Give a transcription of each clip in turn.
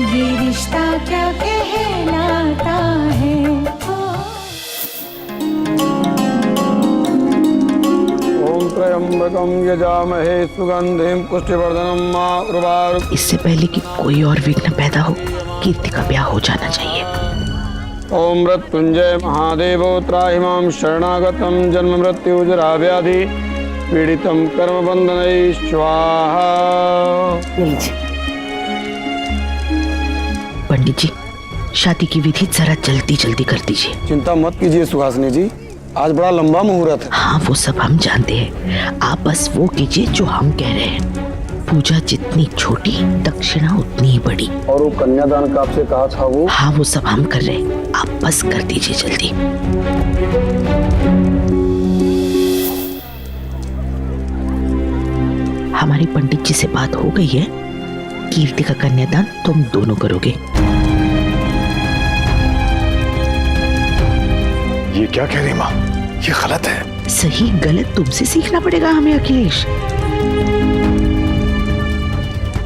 ये रिश्ता क्या कहलाता है। ओम त्र्यंबकं यजामहे सुगंधिं पुष्टिवर्धनम् उर्वारुकम्। इससे पहले कि कोई और विघ्न पैदा हो, कीर्ति का ब्याह हो जाना चाहिए। ओम मृत्युंजय महादेव त्राहि मां शरणागतं जन्म मृत्यु जरा व्याधि पीड़ितं कर्म बंधनै स्वाहा। पंडित जी, शादी की विधि जरा जल्दी जल्दी कर दीजिए। चिंता मत कीजिए सुहासिनी जी, आज बड़ा लंबा मुहूर्त है। हाँ, वो सब हम जानते हैं, आप बस वो कीजिए जो हम कह रहे हैं। पूजा जितनी छोटी, दक्षिणा उतनी ही बड़ी। और वो कन्यादान का आपसे कहा था वो? हाँ, वो सब हम कर रहे हैं, आप बस कर दीजिए जल्दी। हमारी पंडित जी से बात हो गई है, कीर्ति का कन्यादान तुम दोनों करोगे। ये क्या कह रही माँ? ये गलत है। सही गलत तुमसे सीखना पड़ेगा हमें अखिलेश।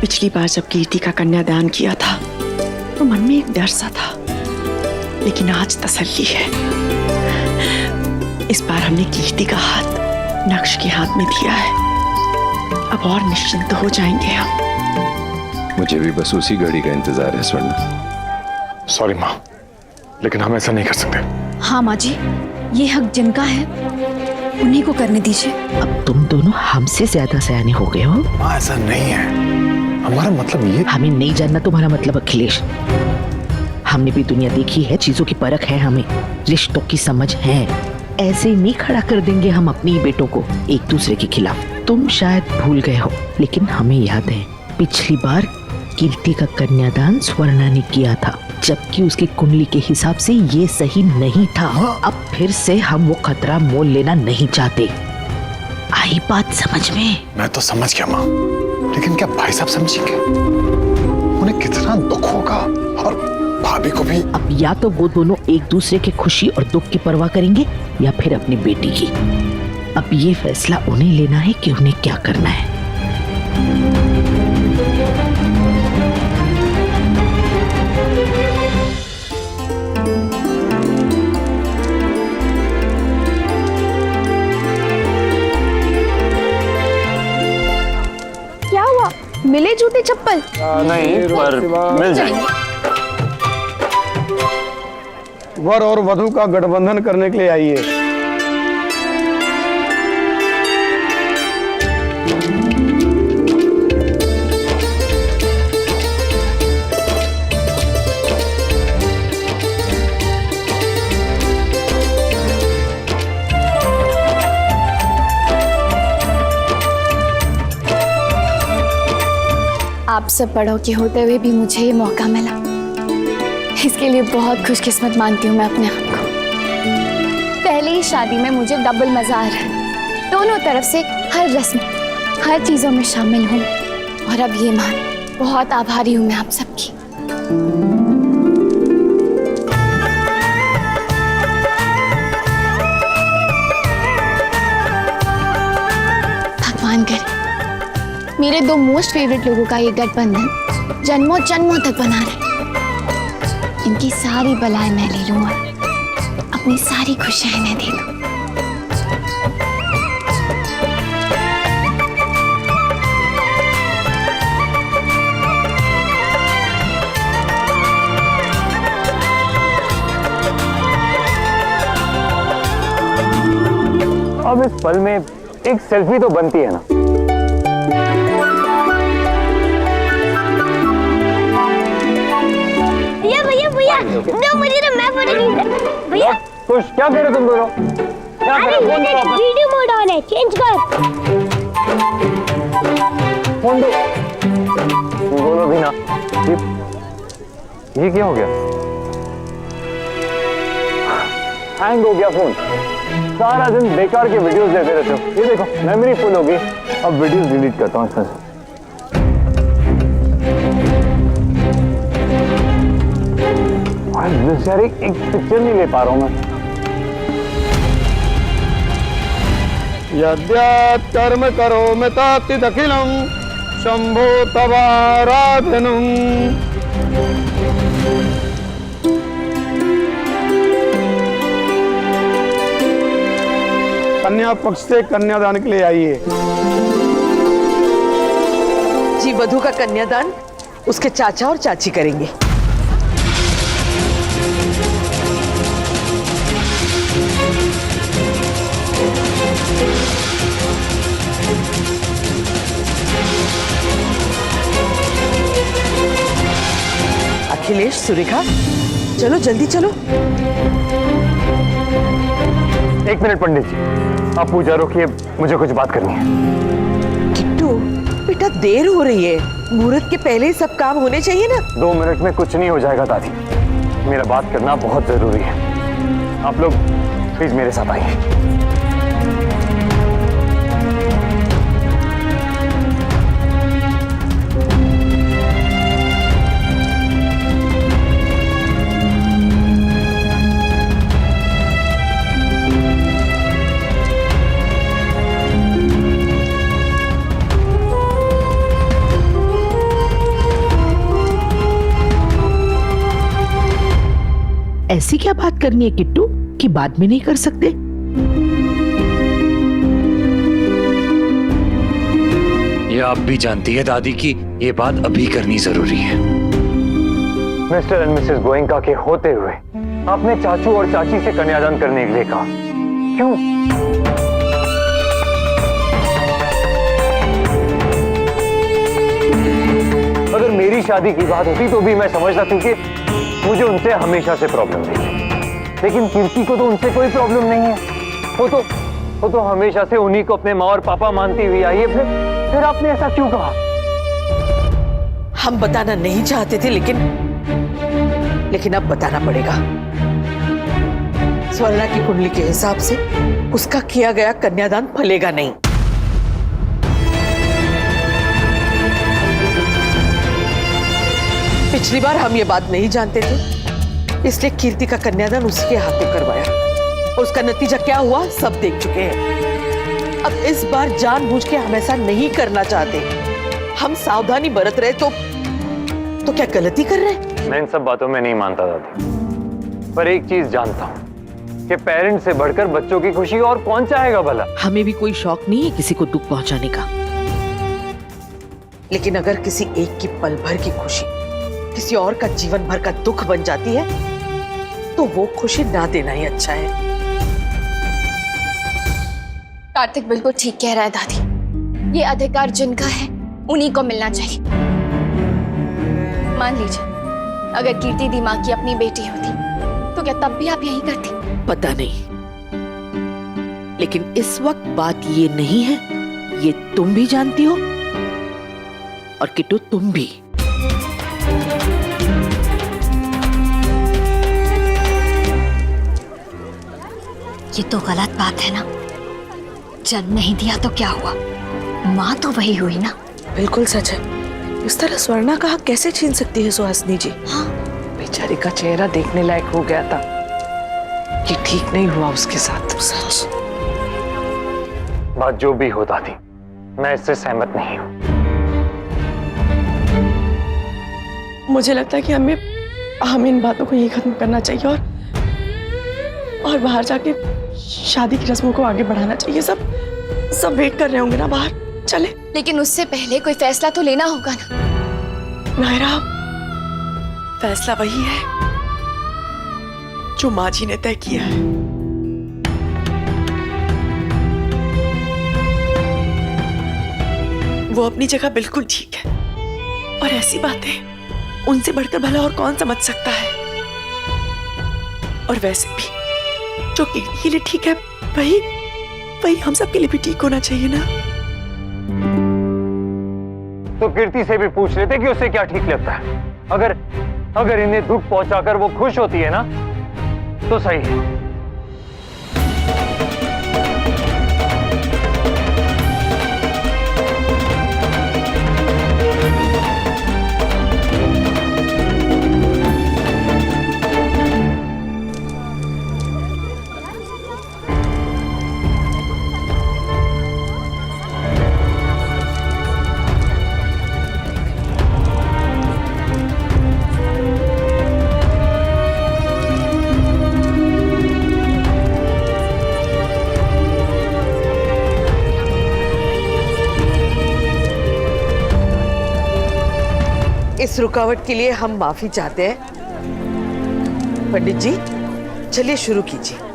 पिछली बार जब कीर्ति का कन्यादान किया था तो मन में एक डर सा था, लेकिन आज तसल्ली है। इस बार हमने कीर्ति का हाथ नक्श के हाथ में दिया है, अब और निश्चिंत हो जाएंगे हम। मुझे भी बस उसी घड़ी का इंतजार है स्वर्णा। सॉरी माँ, लेकिन हम ऐसा नहीं कर सकते। हाँ माँ जी, ये हक जिनका है उन्हीं को करने दीजिए। अब तुम दोनों हमसे ज्यादा सयाने हो गए हो। माँ ऐसा नहीं है, हमारा मतलब ये। हमें नहीं जानना तुम्हारा मतलब अखिलेश। हमने भी दुनिया देखी है, चीजों की परख है, हमें रिश्तों की समझ है। ऐसे नहीं खड़ा कर देंगे हम अपने ही बेटों को एक दूसरे के खिलाफ। तुम शायद भूल गए हो, लेकिन हमें याद है पिछली बार कीर्ति का कन्यादान स्वर्णा ने किया था, जबकि उसकी कुंडली के हिसाब से ये सही नहीं था। अब फिर से हम वो खतरा मोल लेना नहीं चाहते। आई बात समझ में? मैं तो समझ गया माँ, लेकिन क्या भाई साहब समझेंगे? उन्हें कितना दुख होगा, और भाभी को भी। अब या तो वो दोनों एक दूसरे के खुशी और दुख की परवाह करेंगे, या फिर अपनी बेटी की। अब ये फैसला उन्हें लेना है कि उन्हें क्या करना है। क्या हुआ, मिले जूते चप्पल? नहीं, पर मिल जाएंगे। वर और वधू का गठबंधन करने के लिए आइए। आप सब बड़ों के होते हुए भी मुझे ये मौका मिला, इसके लिए बहुत खुशकिस्मत मानती हूँ मैं अपने आप को। पहले ही शादी में मुझे डबल मजा आ रहा है, दोनों तरफ से हर रस्म, हर चीजों में शामिल हूँ। और अब ये मान, बहुत आभारी हूँ मैं आप सबकी। भगवान करे मेरे दो मोस्ट फेवरेट लोगों का ये गठबंधन जन्मों जन्मों तक बना रहे। इनकी सारी बलाएं मैं ले लूं और अपनी सारी खुशियां इन्हें दे दूं। अब इस पल में एक सेल्फी तो बनती है ना। दो मुझे ना, मैं फोटो खींच। भैया कुछ क्या कर रहे हो तुम दोनों? क्या कर रहे हो? अरे ये वीडियो मोड ऑन है, चेंज कर। फोन दो। बोलो भी ना, ये क्या हो गया? हैंग हो गया फोन। सारा दिन बेकार के वीडियोस देखते रहते हो। ये देखो मेमोरी फुल हो गई, अब वीडियोस डिलीट करता हूँ इसमें से। यार एक पिक्चर नहीं ले पा रहा हूँ मैं। यद्यत् कर्म करोमि तत्तदखिलं शंभो तवाराधनम्। कन्या पक्ष से कन्यादान के लिए आइए। जी, वधू का कन्यादान उसके चाचा और चाची करेंगे। अखिलेश, सुरेखा, चलो जल्दी चलो। एक मिनट पंडित जी, आप पूजा रोकिए, मुझे कुछ बात करनी है। किट्टू बेटा, देर हो रही है, मुहूर्त के पहले ही सब काम होने चाहिए ना। 2 मिनट में कुछ नहीं हो जाएगा दादी, मेरा बात करना बहुत जरूरी है। आप लोग प्लीज मेरे साथ आइए। ऐसी क्या बात करनी है किट्टू कि बाद में नहीं कर सकते? ये आप भी जानती है दादी कि ये बात अभी करनी जरूरी है। मिस्टर एंड मिसेस गोयनका के होते हुए आपने चाचू और चाची से कन्यादान करने के लिए कहा, क्यों? अगर मेरी शादी की बात होती तो भी मैं समझता, क्योंकि मुझे उनसे हमेशा से प्रॉब्लम नहीं है, लेकिन कीर्ति को तो उनसे कोई प्रॉब्लम नहीं है। वो तो हमेशा से उन्हीं को अपने माँ और पापा मानती हुई आई है। फिर आपने ऐसा क्यों कहा? हम बताना नहीं चाहते थे, लेकिन अब बताना पड़ेगा। स्वर्णा की कुंडली के हिसाब से उसका किया गया कन्यादान फलेगा नहीं। पिछली बार हम ये बात नहीं जानते थे, इसलिए कीर्ति का कन्यादान उसी के हाथों करवाया। उसका नतीजा क्या हुआ सब देख चुके हैं। अब इस बार जानबूझ के हम ऐसा नहीं करना चाहते। हम सावधानी बरत रहे तो क्या गलती कर रहे हैं? मैं इन सब बातों में नहीं मानता दादी, पर एक चीज जानता हूँ कि पेरेंट्स से बढ़कर बच्चों की खुशी और कौन चाहेगा भला। हमें भी कोई शौक नहीं है किसी को दुख पहुंचाने का, लेकिन अगर किसी एक की पल भर की खुशी किसी और का जीवन भर का दुख बन जाती है तो वो खुशी ना देना ही अच्छा है। कार्तिक बिल्कुल ठीक कह रहा है दादी, ये अधिकार जिनका है उन्हीं को मिलना चाहिए। मान लीजिए अगर कीर्ति दी माँ की अपनी बेटी होती तो क्या तब भी आप यही करती? पता नहीं, लेकिन इस वक्त बात ये नहीं है, ये तुम भी जानती हो और किट्टू तुम भी। ये तो गलत बात है ना। जन्म नहीं दिया तो क्या हुआ, माँ तो वही हुई ना। बिल्कुल सच है। इस तरह स्वर्णा का हक कैसे छीन सकती है सुहासिनी जी? हाँ, बेचारी का चेहरा देखने लायक हो गया था। ये ठीक नहीं हुआ उसके साथ। सच। बात जो भी हो दादी, मैं इससे सहमत नहीं हूँ। मुझे लगता है कि हमें इन बातों को यही खत्म करना चाहिए और बाहर जाके शादी की रस्मों को आगे बढ़ाना चाहिए। सब वेट कर रहे होंगे ना बाहर, चले। लेकिन उससे पहले कोई फैसला तो लेना होगा ना। नायरा, फैसला वही है जो माँ जी ने तय किया है। वो अपनी जगह बिल्कुल ठीक है और ऐसी बातें उनसे बढ़कर भला और कौन समझ सकता है। और वैसे भी जो कीर्ति के लिए ठीक है वही हम सबके लिए भी ठीक होना चाहिए ना। तो कीर्ति से भी पूछ लेते कि उसे क्या ठीक लगता है। अगर इन्हें दुख पहुंचाकर वो खुश होती है ना तो सही है। इस रुकावट के लिए हम माफी चाहते हैं। पंडित जी, चलिए शुरू कीजिए।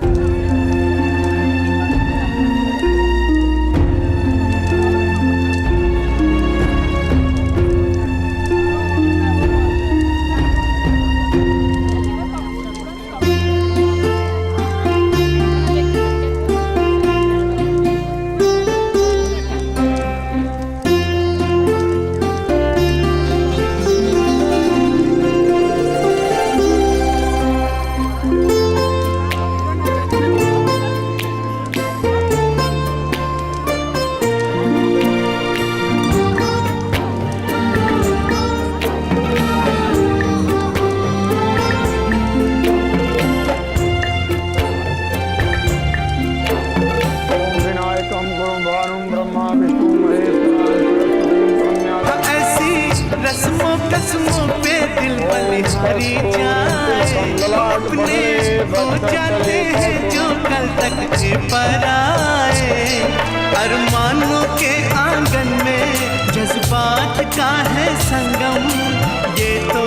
रस्मों कस्मों पे दिल बलिहारी जाए, अपने हो जाते हैं जो कल तक पर आए। अरमानों के आंगन में जज्बात का है संगम, ये तो